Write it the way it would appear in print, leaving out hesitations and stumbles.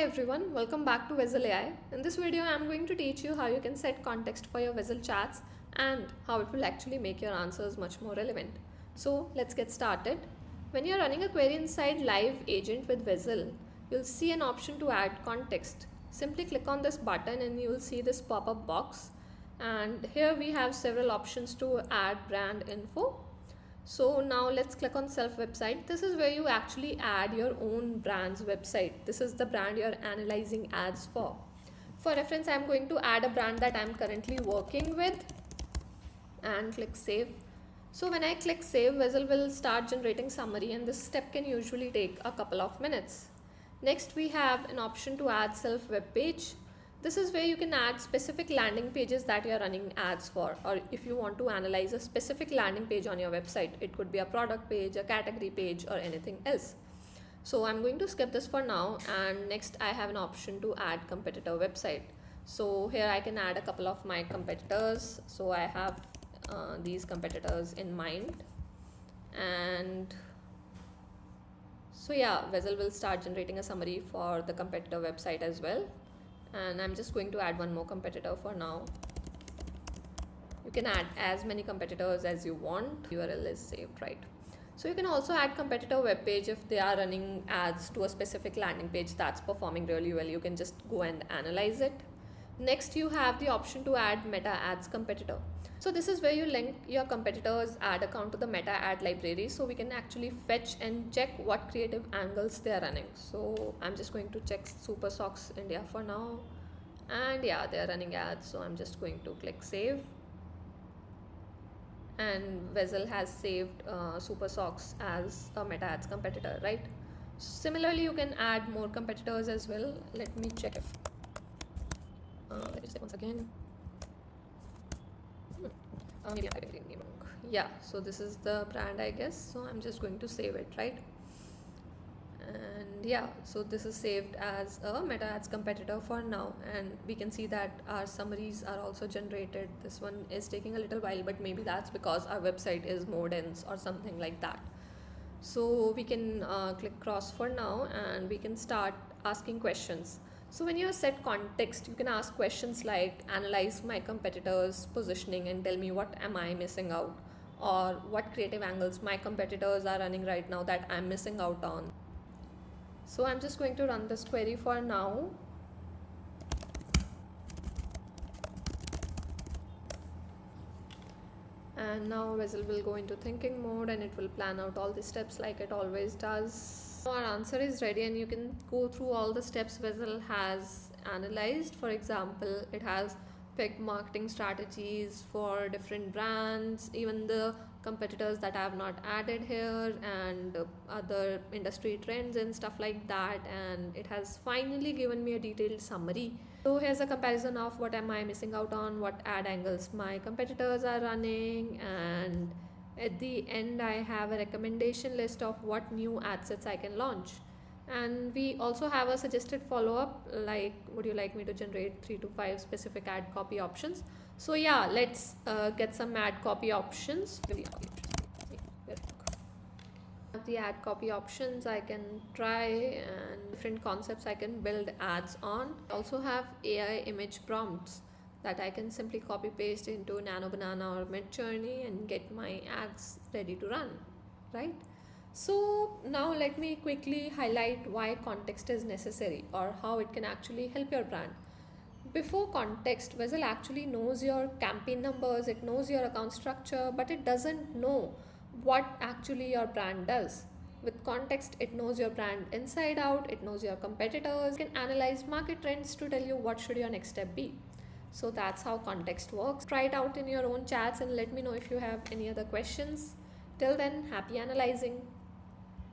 everyone, welcome back to Vaizle AI. In this video, I am going to teach you how you can set context for your Vaizle chats and how it will actually make your answers much more relevant. So let's get started. When you're running a query inside Live Agent with Vaizle, you'll see an option to add context. Simply click on this button and you will see this pop-up box. And here we have several options to add brand info. So now let's click on self website. This is where you actually add your own brand's website. This is the brand you're analyzing ads for. For reference, I'm going to add a brand that I'm currently working with and click save. So when I click save, Vaizle will start generating summary, and this step can usually take a couple of minutes. Next, we have an option to add self web page. This is where you can add specific landing pages that you're running ads for, or if you want to analyze a specific landing page on your website, it could be a product page, a category page, or anything else. So I'm going to skip this for now, and next I have an option to add competitor website. So here I can add a couple of my competitors. So I have these competitors in mind, and so yeah, Vaizle will start generating a summary for the competitor website as well. And I'm just going to add one more competitor for now. You can add as many competitors as you want. URL is saved, right? So you can also add competitor web page if they are running ads to a specific landing page that's performing really well. You can just go and analyze it. Next, you have the option to add meta ads competitor. So this is where you link your competitor's ad account to the meta ad library, so we can actually fetch and check what creative angles they are running. So I'm just going to check Super Socks India for now, and yeah, they are running ads, so I'm just going to click save. And Vaizle has saved Super Socks as a meta ads competitor, right? Similarly, you can add more competitors as well. Let me check if let me say once again. Maybe I'm typing the wrong. Yeah, so this is the brand, I guess. So I'm just going to save it, right? And yeah, so this is saved as a meta ads competitor for now, and we can see that our summaries are also generated. This one is taking a little while, but maybe that's because our website is more dense or something like that. So we can click cross for now, and we can start asking questions. So when you set context, you can ask questions like analyze my competitors' positioning and tell me what am I missing out, or what creative angles my competitors are running right now that I'm missing out on. So I'm just going to run this query for now. And now Vaizle will go into thinking mode, and it will plan out all the steps like it always does. So our answer is ready, and you can go through all the steps Vaizle has analyzed. For example, it has picked marketing strategies for different brands, even the competitors that I have not added here, and other industry trends and stuff like that. And it has finally given me a detailed summary. So here's a comparison of what am I missing out on, what ad angles my competitors are running, and at the end I have a recommendation list of what new ad sets I can launch. And we also have a suggested follow-up, like would you like me to generate 3 to 5 specific ad copy options. So yeah, let's get some ad copy options. The ad copy options I can try, and different concepts I can build ads on. I also have AI image prompts that I can simply copy paste into Nano Banana or Midjourney and get my ads ready to run, right? So now let me quickly highlight why context is necessary, or how it can actually help your brand. Before context, Vaizle actually knows your campaign numbers, it knows your account structure, but it doesn't know what actually your brand does. With context, it knows your brand inside out, it knows your competitors, it can analyze market trends to tell you what should your next step be. So that's how context works. Try it out in your own chats and let me know if you have any other questions. Till then, happy analyzing.